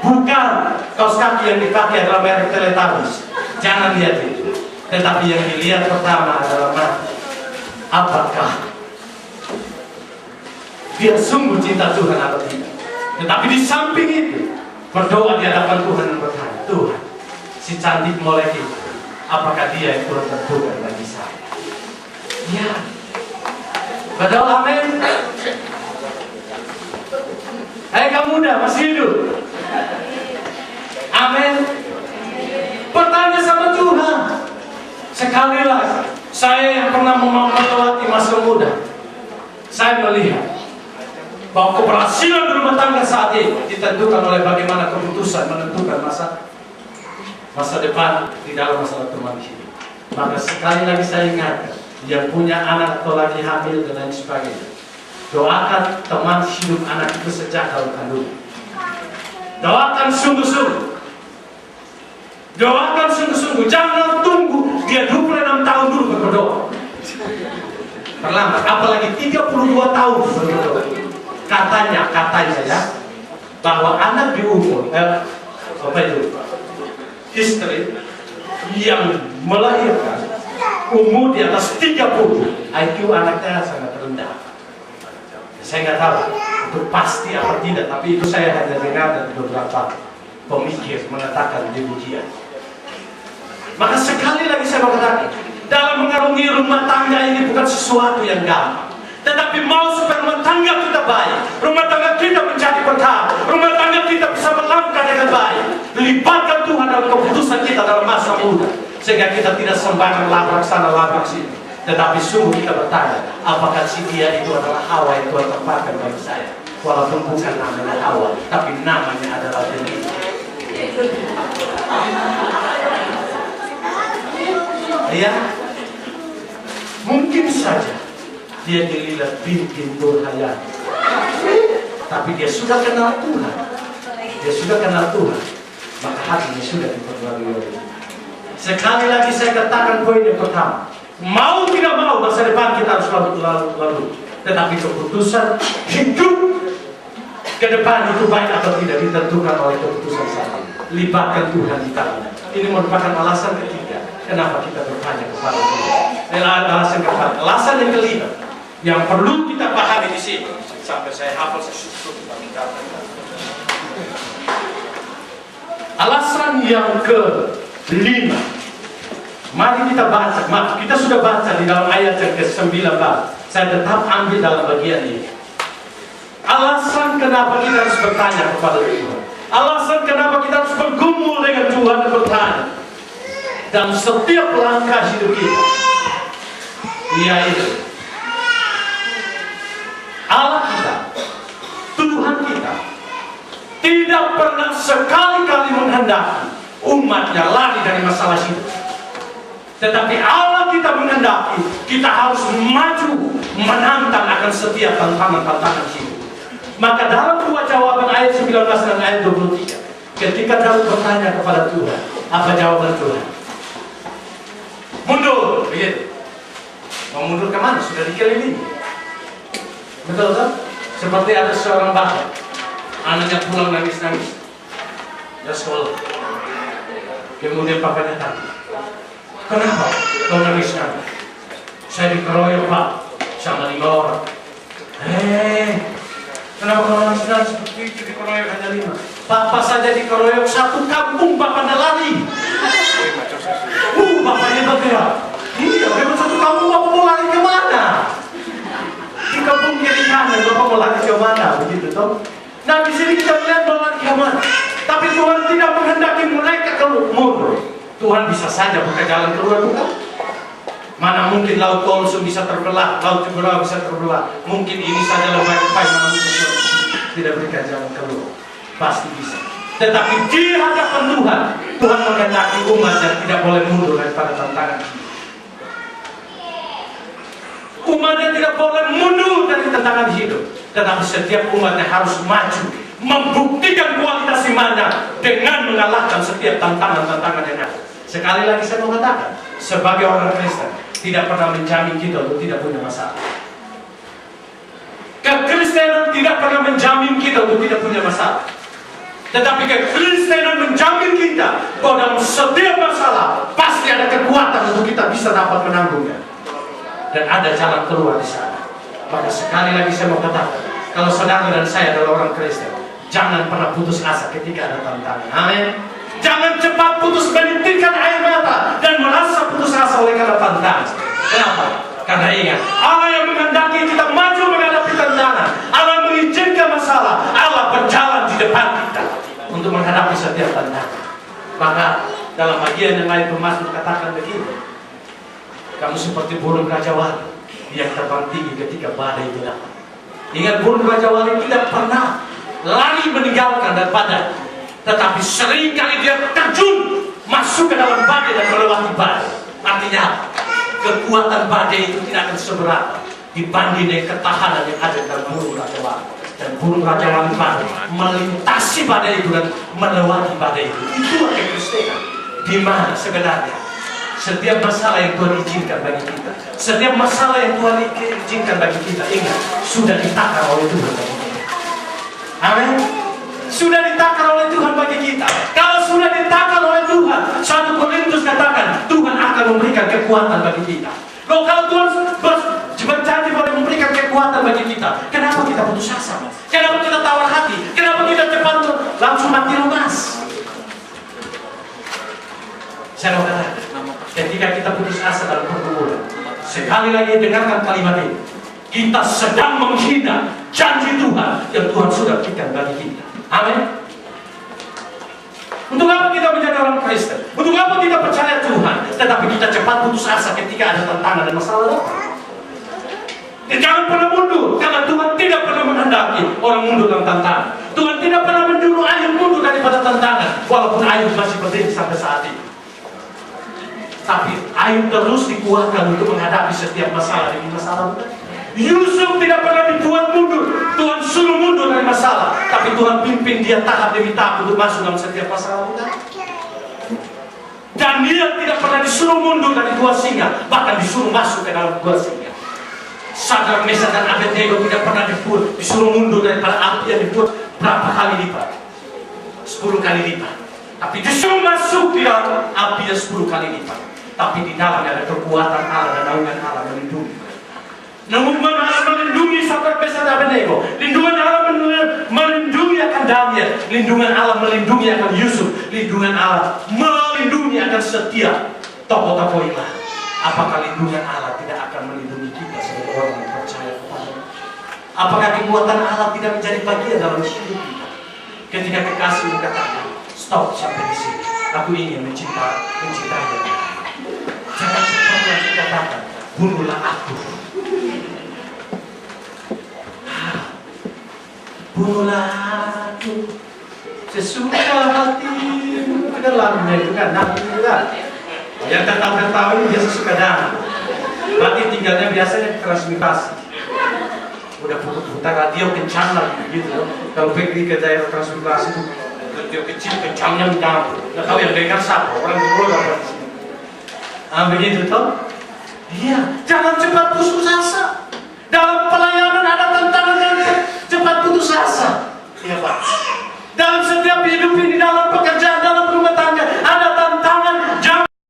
Bukan kaos kaki yang dipakai adalah merek Teletubbies. Jangan lihat itu. Tetapi yang dilihat pertama adalah mati. Apakah dia sungguh cinta Tuhan atau tidak? Tetapi di samping itu, berdoa di hadapan Tuhan dan bertanya, Tuhan, si cantik molek itu, apakah dia yang Tuhan tentukan bagi saya? Ya. Berdoa, amin. Hai kamu muda, masih hidup? Amin. Bertanya sama Tuhan. Sekali lagi, saya yang pernah melewati masa muda, saya melihat bahwa keberhasilan rumah tangga saat ini ditentukan oleh bagaimana keputusan menentukan masa depan di dalam masalah teman hidup. Maka sekali lagi saya ingatkan, yang punya anak atau lagi hamil dan lain sebagainya, doakan teman hidup anak itu sejak dalam kandungan. Doakan sungguh-sungguh. Doakan sungguh-sungguh. Jangan tunggu dia 26 tahun dulu berdoa. Terlambat. Apalagi 32 tahun berdoa. Katanya ya, bahwa anak di umur istri yang melahirkan umur di atas 30, IQ anaknya sangat rendah. Saya nggak tahu itu pasti apa tidak, tapi itu saya hanya dengar dari beberapa pemikir mengatakan demikian. Maka sekali lagi saya mau katakan, dalam mengarungi rumah tangga ini bukan sesuatu yang gampang. Tetapi mau supaya rumah tangga kita baik, rumah tangga kita menjadi berkah, rumah tangga kita bisa melangkah dengan baik, libatkan Tuhan dalam keputusan kita dalam masa muda, sehingga kita tidak sembarang labrak sana labrak sini. Tetapi sungguh kita bertanya, apakah si dia itu adalah Hawa yang Tuhan tempatkan bagi saya? Walaupun bukan namanya Hawa, tapi namanya adalah Delila. Ya, mungkin saja dia Delila binti Nur Hayati, tapi dia sudah kenal Tuhan. Dia sudah kenal Tuhan, maka hatinya sudah diperbarui oleh Tuhan. Sekali lagi saya katakan poin yang pertama, mau tidak mau masa depan kita harus lalu. Tetapi keputusan hidup ke depan itu baik atau tidak ditentukan oleh keputusan saat ini. Libatkan Tuhan di dalamnya. Ini merupakan alasan ketiga kenapa kita bertanya kepada Tuhan. Alasan yang kelima yang perlu kita pahami di sini, sampai saya hafal sesuatu tentang kita. Alasan yang kelima, mari kita baca. Kita sudah baca di dalam ayat yang ke-19. Saya tetap ambil dalam bagian ini. Alasan kenapa kita harus bertanya kepada Tuhan. Alasan kenapa kita harus bergumul dengan Tuhan dan bertanya dalam setiap langkah hidup kita, yaitu Allah kita, Tuhan kita, tidak pernah sekali-kali menghendaki umatnya lari dari masalah hidup. Tetapi Allah kita menghendaki kita harus maju menantang akan setiap tantangan-tantangan hidup. Maka dalam dua jawaban ayat 19 dan ayat 23, ketika Daud bertanya kepada Tuhan, apa jawaban Tuhan? Mundur, begitu. Mau mundur kemana? Sudah dikelilingi. Betul kan? Seperti ada seorang bapak, anaknya pulang nangis-nangis. Ya sekolah. Kemudian papanya tanya, kenapa kau nangis-nangis? Saya dikeroyok Pak sama 5 orang. Kenapa kau nangis-nangis seperti itu, dikeroyok hanya 5? Bapak saja dikeroyok 1 kampung, bapaknya lari. Bapaknya bergerak. Iya, memang 1 kampung, bapak mau lari kemana? Di kampung kiri kanan, bapak mau lari kemana? Begitu toh. Nah di sini kita melihat mau lari kemana. Tapi Tuhan tidak menghendaki mereka mundur. Tuhan bisa saja buka jalan keluar, bukan? Mana mungkin laut Kolsum bisa terbelah, laut Jebura bisa terbelah. Mungkin ini saja lembaga mana mungkin tidak berikan jalan keluar. Pasti bisa. Tetapi di hadapan Tuhan, Tuhan menghendaki umat yang tidak boleh mundur daripada tantangan. Umat yang tidak boleh mundur dari tantangan hidup. Tetapi setiap umatnya harus maju, membuktikan kualitas imannya dengan mengalahkan setiap tantangan-tantangan yang ada. Sekali lagi saya mau katakan, sebagai orang Kristen tidak pernah menjamin kita untuk tidak punya masalah. Kekristenan tidak pernah menjamin kita untuk tidak punya masalah. Tetapi kekristenan menjamin kita bahwa dalam setiap masalah pasti ada kekuatan untuk kita bisa dapat menanggungnya. Dan ada jalan keluar di sana. Maka sekali lagi saya mau katakan, kalau saudara dan saya adalah orang Kristen, jangan pernah putus asa ketika ada tantangan. Amin. Jangan cepat putus menitikkan air mata dan merasa putus asa oleh karena tantangan. Kenapa? Karena ingat, Allah yang menghendaki kita maju menghadapi tantangan. Allah mengizinkan masalah. Allah berjalan di depan kita untuk menghadapi setiap tantangan. Maka dalam bagian yang lain Mazmur katakan begini, kamu seperti burung Raja Wali yang terbang tinggi ketika badai datang. Ingat, burung Raja Wali tidak pernah lari meninggalkan daripada, tetapi seringkali dia terjun masuk ke dalam badai dan melewati badai. Artinya kekuatan badai itu tidak akan seberapa dibanding dengan ketahanan yang ada dalam burung Raja Wali. Dan burung Raja Wali melintasi badai itu dan melewati badai itu. Itulah kekristenan, di mana sebenarnya setiap masalah yang Tuhan izinkan bagi kita, setiap masalah yang Tuhan izinkan bagi kita, ingat, sudah ditakar oleh Tuhan bagi kita. Amin. Sudah ditakar oleh Tuhan bagi kita. Kalau sudah ditakar oleh Tuhan, 1 Korintus katakan, Tuhan akan memberikan kekuatan bagi kita. Loh, kalau Tuhan berjanji boleh memberikan kekuatan bagi kita, kenapa kita putus asa? Kenapa kita tawar hati? Kenapa kita cepat langsung mati lemas? Saya mau katakan, ketika kita putus asa dalam pergumulan, sekali lagi dengarkan kalimat ini, kita sedang menghina janji Tuhan yang Tuhan sudah berikan bagi kita. Amin. Untuk apa kita menjadi orang Kristen? Untuk apa kita percaya Tuhan? Tetapi kita cepat putus asa ketika ada tantangan dan masalah datang. Dan jangan pernah mundur, karena Tuhan tidak pernah menghendaki orang mundur dalam tantangan. Tuhan tidak pernah menyuruh Ayub mundur daripada tantangan, walaupun Ayub masih berdiri sampai saat ini. Tapi Ayub terus dikuatkan untuk menghadapi setiap masalah demi masalah. Yusuf tidak pernah dibuat mundur. Tuhan suruh mundur dari masalah, tapi Tuhan pimpin dia tahap demi tahap untuk masuk dalam setiap masalah. Daniel tidak pernah disuruh mundur dari gua singa, bahkan disuruh masuk ke dalam gua singa. Sadrak, Mesak dan Abednego tidak pernah disuruh mundur daripada api yang dibuat berapa kali lipat, 10 kali lipat. Tapi disuruh masuk di dalam api yang 10 kali lipat. Tapi di dalamnya ada kekuatan Allah dan naungan Allah melindungi. Naungan Allah melindungi Sadrak, Mesak dan Abednego. Lindungan Allah melindungi akan Daniel. Lindungan Allah melindungi akan Yusuf. Lindungan Allah melindungi akan setiap tokoh-tokoh iman. Apakah lindungan Allah tidak akan melindungi kita sebagai orang yang percaya kepada-Nya? Apakah kekuatan Allah tidak menjadi bagian dalam hidup kita? Ketika kekasih berkata, stop sampai di sini. Aku ingin mencintainya. Jangan cepat lagi katakan, bunuhlah aku. Bunuhlah aku sesuka hatimu. Ada lagunya itu kan, nabi itu kan. Yang tertawa ini biasa suka dana. Berarti tinggalnya biasanya transmigrasi. Udah putar radio kencang lagi gitu. Kalau pergi ke daerah transmigrasi itu radio kecil kencangnya mencampur. Nggak tahu yang dengar siapa, orang di luar apa di sini. Begitu toh? Iya, jangan cepat putus asa.